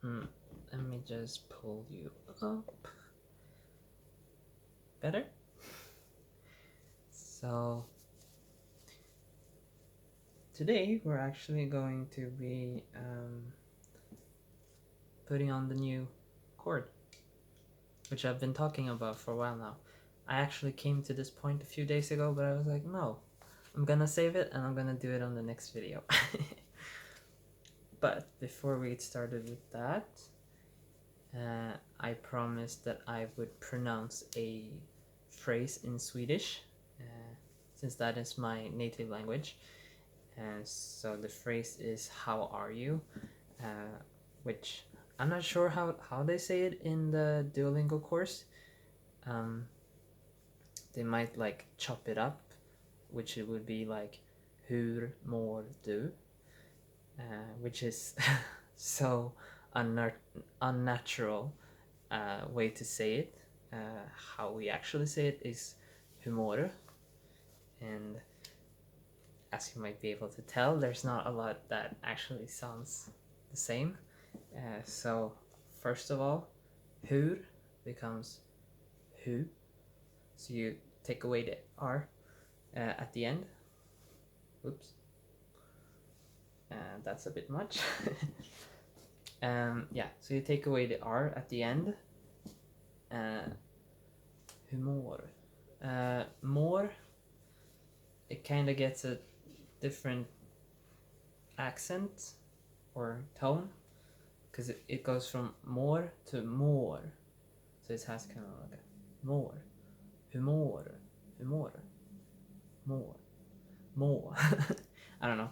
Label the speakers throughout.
Speaker 1: Let me just pull you up. Better? So, today we're actually going to be putting on the new chord, which I've been talking about for a while now. I actually came to this point a few days ago, but I was like, no, I'm gonna save it and I'm gonna do it on the next video. But before we get started with that, I promised that I would pronounce a phrase in Swedish, since that is my native language. And so the phrase is "How are you?" Which I'm not sure how they say it in the Duolingo course. They might like chop it up, which it would be like "Hur mår du?" Which is so unnatural way to say it. How we actually say it is humor, and as you might be able to tell, there's not a lot that actually sounds the same. So first of all, hur becomes hu, so you take away the r at the end. Oops, that's a bit much. Yeah, so you take away the r at the end. Humor. More, it kind of gets a different accent or tone, because it goes from more to more, so it has kind of like a more, humor, humor, more. I don't know,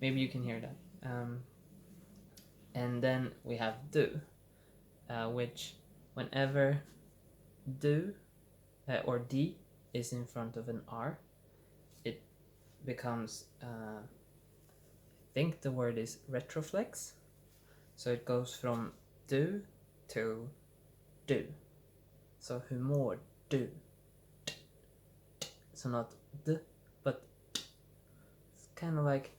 Speaker 1: maybe you can hear that. And then we have do, which whenever do or d is in front of an r, it becomes I think the word is retroflex, so it goes from do to do. So humor do. So not d, but it's kind of like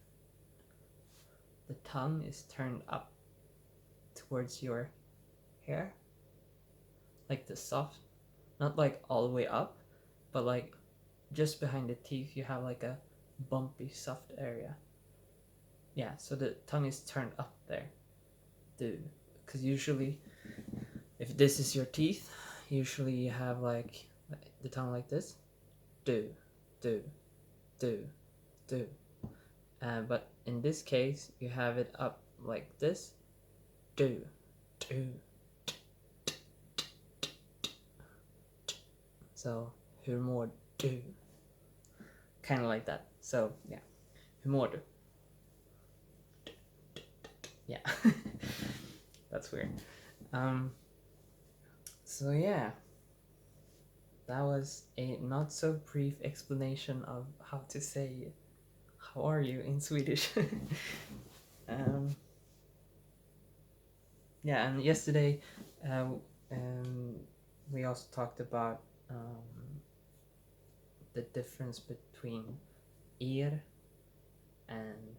Speaker 1: the tongue is turned up towards your hair, like the soft, not like all the way up, but like just behind the teeth you have like a bumpy soft area. Yeah, so the tongue is turned up there. Do, because usually if this is your teeth, usually you have like the tongue like this. Do, do, do, do. But in this case, you have it up like this. Do, do. So humor do. Kind of like that. So yeah, humor do. Yeah, that's weird. So yeah, that was a not so brief explanation of how to say "How are you?" in Swedish. Yeah, and yesterday we also talked about the difference between er and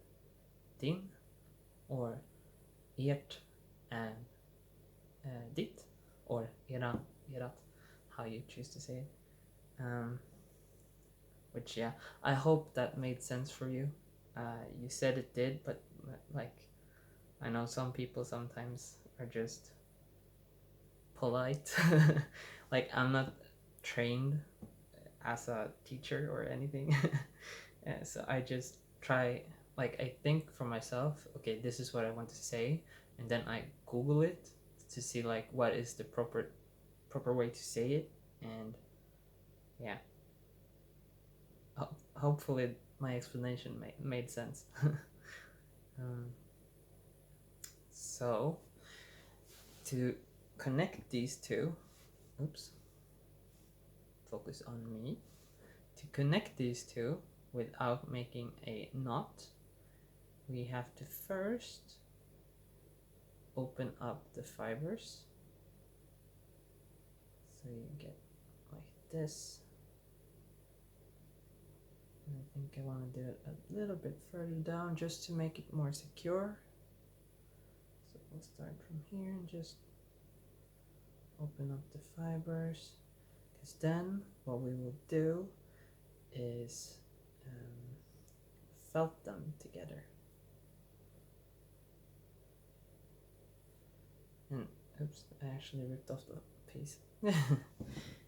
Speaker 1: din, or ert and ditt, or eran, erat, how you choose to say it. Which, yeah, I hope that made sense for you. You said it did, but like, I know some people sometimes are just polite. Like, I'm not trained as a teacher or anything. So I just try, like, I think for myself, okay, this is what I want to say, and then I Google it to see like what is the proper way to say it. And yeah, hopefully my explanation made sense. So to connect these two, oops, focus on me. To connect these two without making a knot, we have to first open up the fibers. So you get like this. And I think I want to do it a little bit further down just to make it more secure. So we'll start from here and just open up the fibers, because then what we will do is felt them together. And oops, I actually ripped off the piece.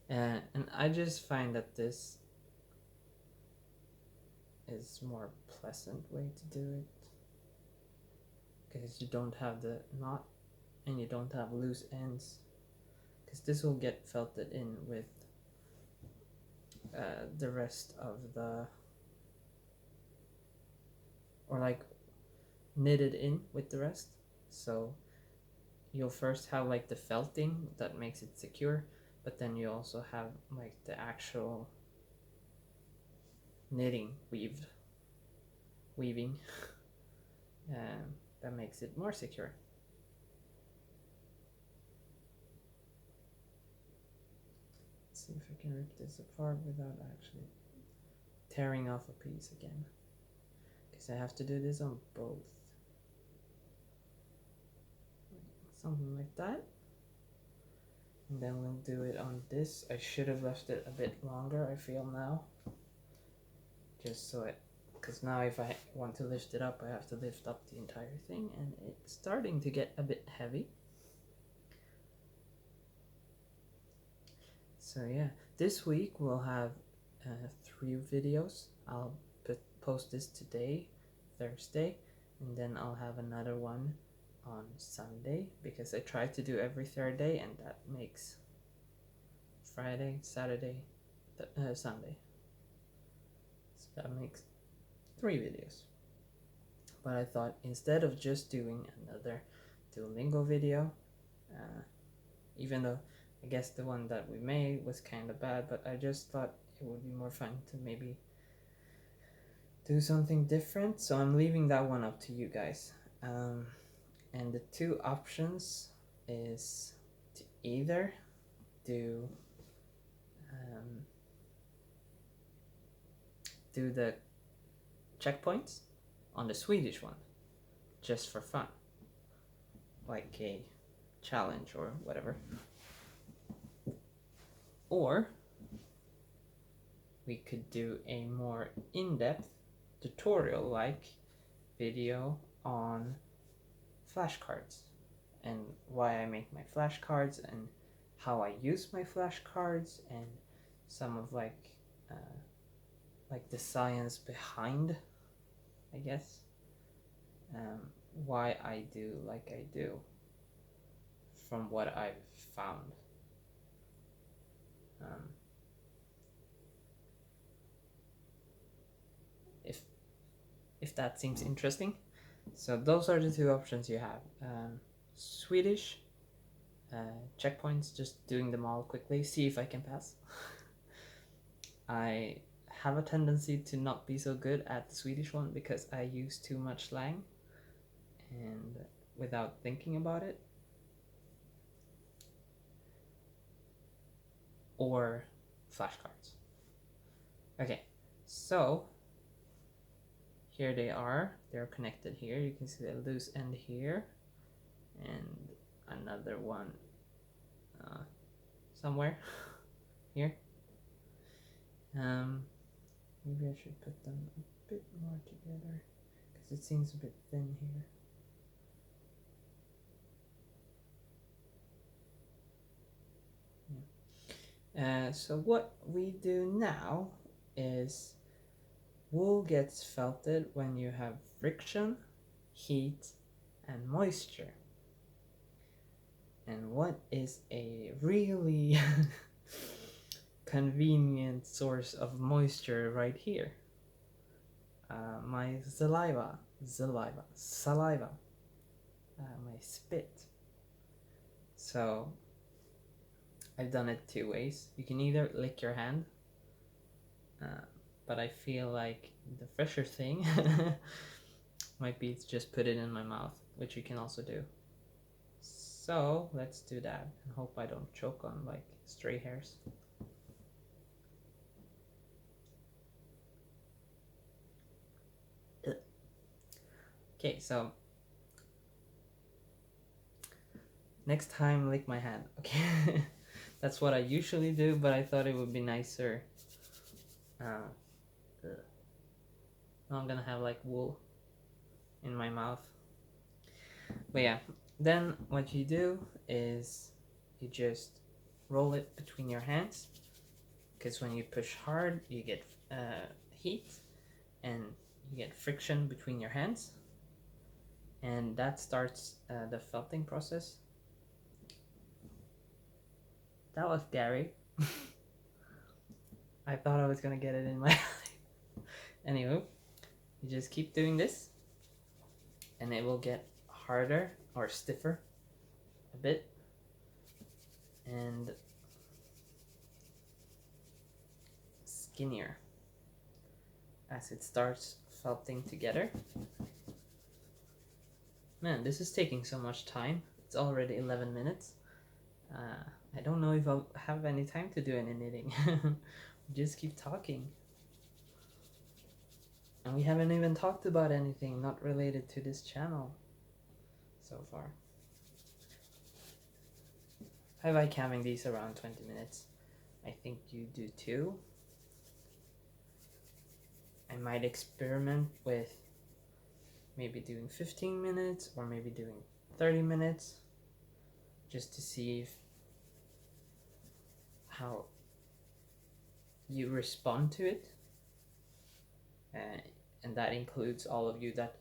Speaker 1: And I just find that this is more pleasant way to do it, because you don't have the knot and you don't have loose ends, because this will get felted in with the rest of the, or like knitted in with the rest. So you'll first have like the felting that makes it secure, but then you also have like the actual knitting weaving that makes it more secure. Let's see if I can rip this apart without actually tearing off a piece again, because I have to do this on both. Something like that. And then we'll do it on this. I should have left it a bit longer, I feel now. Just so it, because now if I want to lift it up, I have to lift up the entire thing, and it's starting to get a bit heavy. So yeah, this week we'll have 3 videos. I'll post this today, Thursday, and then I'll have another one on Sunday, because I try to do every third day, and that makes Friday, Saturday, Sunday. So that makes 3 videos. But I thought instead of just doing another Duolingo video, even though I guess the one that we made was kind of bad, but I just thought it would be more fun to maybe do something different. So I'm leaving that one up to you guys. And the 2 options is to either do the checkpoints on the Swedish one, just for fun, like a challenge or whatever, or we could do a more in-depth tutorial like video on flashcards, and why I make my flashcards, and how I use my flashcards, and some of like the science behind, I guess, why I do like I do, from what I've found. If that seems interesting. So those are the 2 options you have. Swedish checkpoints, just doing them all quickly, see if I can pass. I have a tendency to not be so good at the Swedish one because I use too much slang and without thinking about it. Or flashcards. Okay, so here they are. They're connected here. You can see the loose end here, and another one somewhere here. Maybe I should put them a bit more together, because it seems a bit thin here. Yeah. So what we do now is wool gets felted when you have friction, heat, and moisture. And what is a really convenient source of moisture right here? My saliva, my spit. So I've done it 2 ways. You can either lick your hand, but I feel like the fresher thing might be to just put it in my mouth, which you can also do. So let's do that, and hope I don't choke on like stray hairs. Okay, so Next time, lick my hand, okay? That's what I usually do, but I thought it would be nicer. Uh, now I'm gonna have like wool in my mouth. But yeah, then what you do is you just roll it between your hands, because when you push hard, you get heat and you get friction between your hands, and that starts the felting process. That was scary. I thought I was gonna get it in my eye. Anywho, you just keep doing this, and it will get harder or stiffer a bit, and skinnier as it starts felting together. Man, this is taking so much time. It's already 11 minutes. I don't know if I'll have any time to do any knitting. Just keep talking. And we haven't even talked about anything not related to this channel so far. I like having these around 20 minutes. I think you do too. I might experiment with maybe doing 15 minutes or maybe doing 30 minutes just to see how you respond to it. And that includes all of you that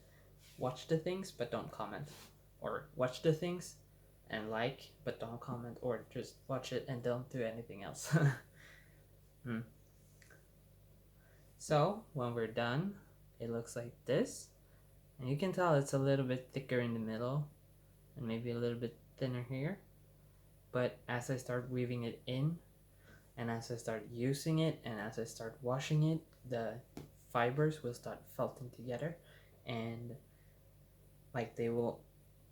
Speaker 1: watch the things but don't comment, or watch the things and like but don't comment, or just watch it and don't do anything else. So when we're done, it looks like this, and you can tell it's a little bit thicker in the middle and maybe a little bit thinner here, but as I start weaving it in and as I start using it and as I start washing it, the fibers will start felting together, and like they will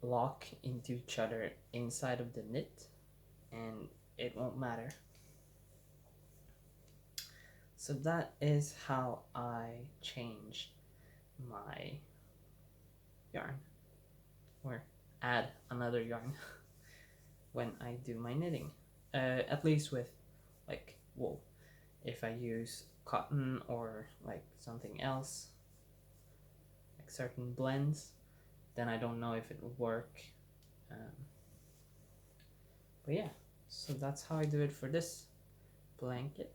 Speaker 1: lock into each other inside of the knit, and it won't matter. So that is how I change my yarn, or add another yarn when I do my knitting, at least with like wool. If I use cotton or like something else, like certain blends, then I don't know if it will work. But yeah, so that's how I do it for this blanket.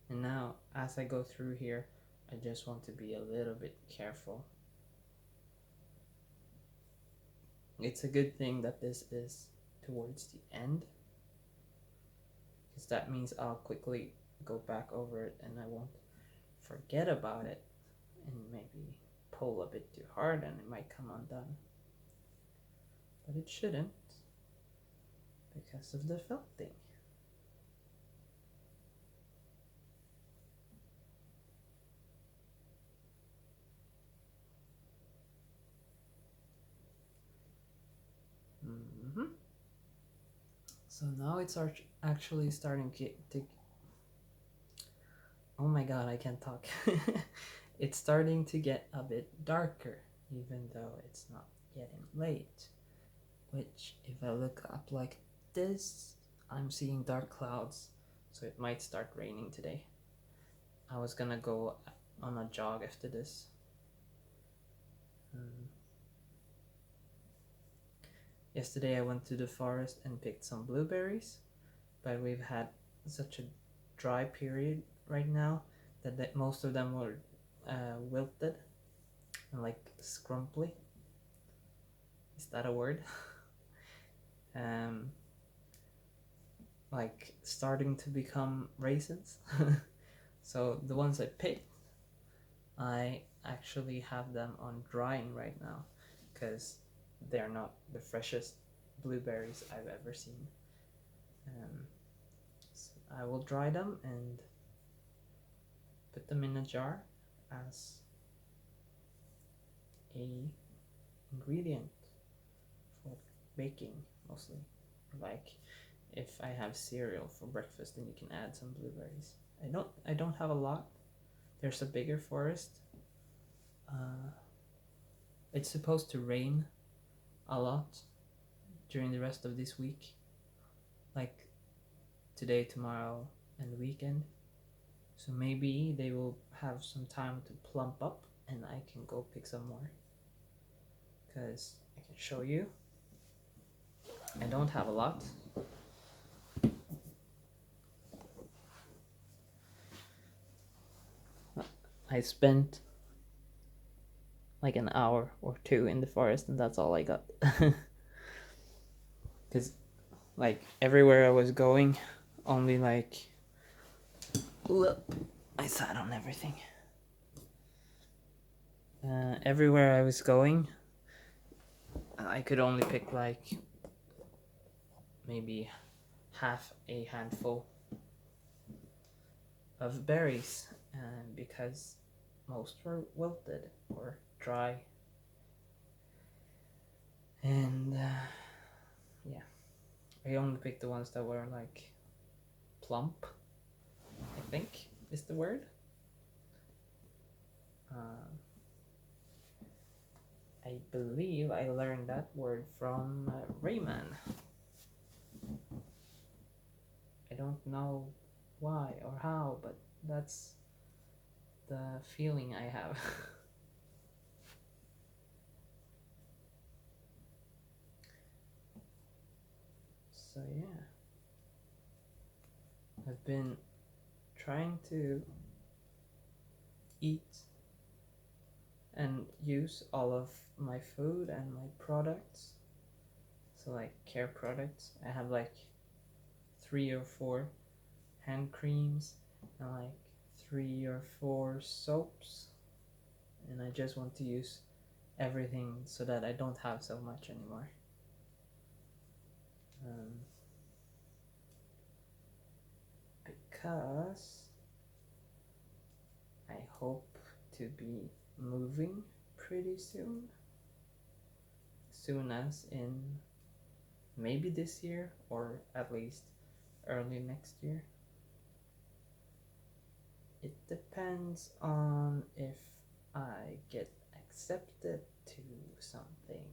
Speaker 1: And now as I go through here, I just want to be a little bit careful. It's a good thing that this is towards the end, because that means I'll quickly go back over it and I won't forget about it and maybe pull a bit too hard and it might come undone. But it shouldn't, because of the felting. So now it's actually starting to oh my god, I can't talk. It's starting to get a bit darker, even though it's not getting late. Which, if I look up like this, I'm seeing dark clouds, so it might start raining today. I was gonna go on a jog after this. Yesterday I went to the forest and picked some blueberries, but we've had such a dry period right now that most of them were wilted and like scrumply. Is that a word? Like starting to become raisins. So the ones I picked, I actually have them on drying right now, because they're not the freshest blueberries I've ever seen. So I will dry them and put them in a jar as a ingredient for baking, mostly. Like if I have cereal for breakfast, then you can add some blueberries. I don't have a lot. There's a bigger forest. It's supposed to rain a lot during the rest of this week, like today, tomorrow, and the weekend. So maybe they will have some time to plump up and I can go pick some more. Because I can show you. I don't have a lot. I spent like an hour or two in the forest and that's all I got. Because like everywhere I was going, only like, look, I sat on everything. Everywhere I was going, I could only pick like maybe half a handful of berries, because most were wilted or dry. And yeah, I only picked the ones that were like plump, I think is the word. I believe I learned that word from Rayman. I don't know why or how, but that's the feeling I have. So yeah, I've been trying to eat and use all of my food and my products. So like care products, I have like 3 or 4 hand creams and like 3 or 4 soaps, and I just want to use everything so that I don't have so much anymore. Because I hope to be moving pretty soon as in maybe this year or at least early next year. It depends on if I get accepted to something.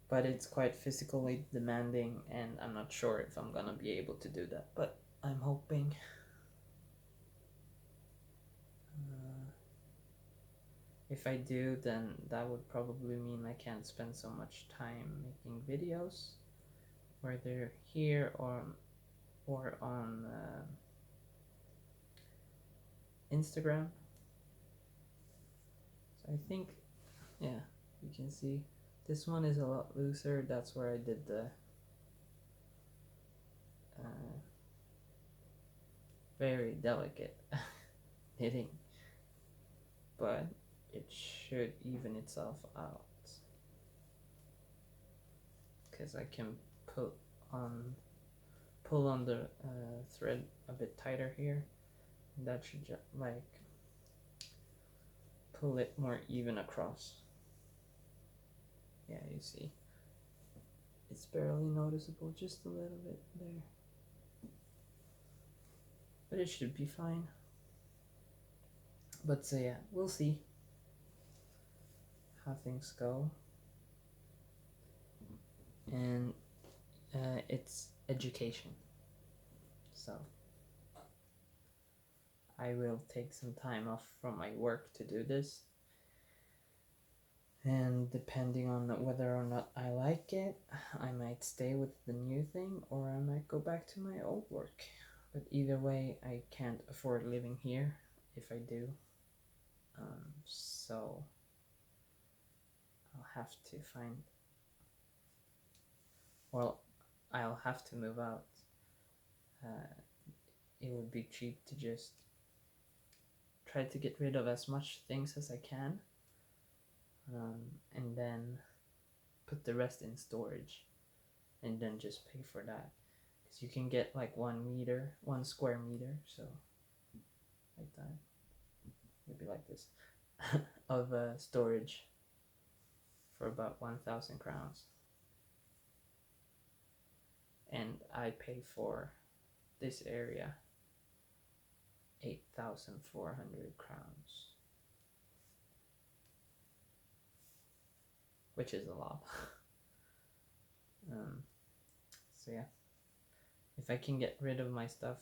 Speaker 1: But it's quite physically demanding and I'm not sure if I'm gonna be able to do that, but I'm hoping. If I do, then that would probably mean I can't spend so much time making videos, whether here or on Instagram. So I think, yeah, you can see this one is a lot looser. That's where I did the very delicate knitting, but it should even itself out because I can pull on the thread a bit tighter here. That should just like pull it more even across. Yeah, you see, it's barely noticeable, just a little bit there, but it should be fine. But so yeah, we'll see how things go. And it's education, so I will take some time off from my work to do this, and depending on whether or not I like it, I might stay with the new thing or I might go back to my old work. But either way, I can't afford living here if I do, so I'll have to find, well, I'll have to move out. It would be cheap to just try to get rid of as much things as I can, and then put the rest in storage and then just pay for that, because you can get like 1 square meter, so like that, maybe like this, of storage for about 1,000 crowns, and I pay for this area 8,400 crowns. which is a lot. So yeah, if I can get rid of my stuff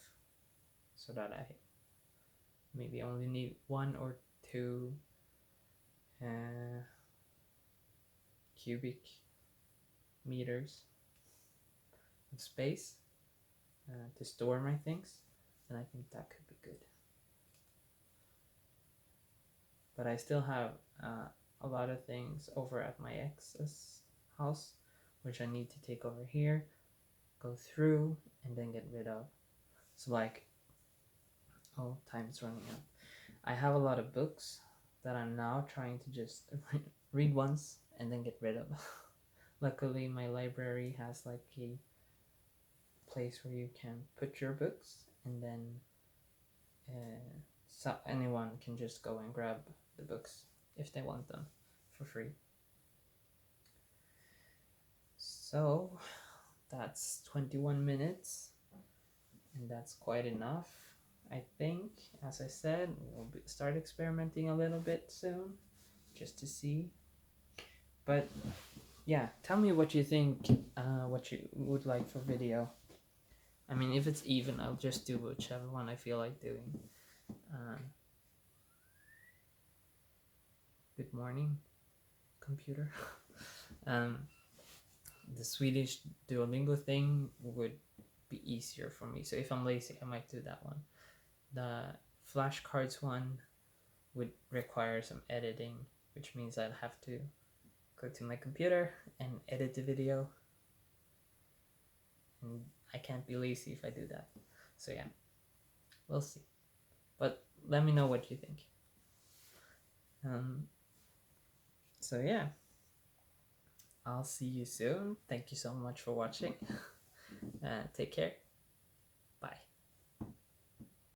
Speaker 1: so that I maybe only need 1 or 2 cubic meters of space to store my things, then I think that could be good. But I still have a lot of things over at my ex's house, which I need to take over here, go through, and then get rid of. So like, oh, time's running out. I have a lot of books that I'm now trying to just read once and then get rid of. Luckily, my library has like a place where you can put your books, and then so anyone can just go and grab the books if they want them for free. So that's 21 minutes, and that's quite enough, I think. As I said, we'll start experimenting a little bit soon, just to see. But yeah, tell me what you think, what you would like for video. I mean, if it's even, I'll just do whichever one I feel like doing. Good morning, computer. The Swedish Duolingo thing would be easier for me. So if I'm lazy, I might do that one. The flashcards one would require some editing, which means I'd have to go to my computer and edit the video. And I can't be lazy if I do that. So yeah, we'll see. But let me know what you think. So yeah, I'll see you soon. Thank you so much for watching. Take care.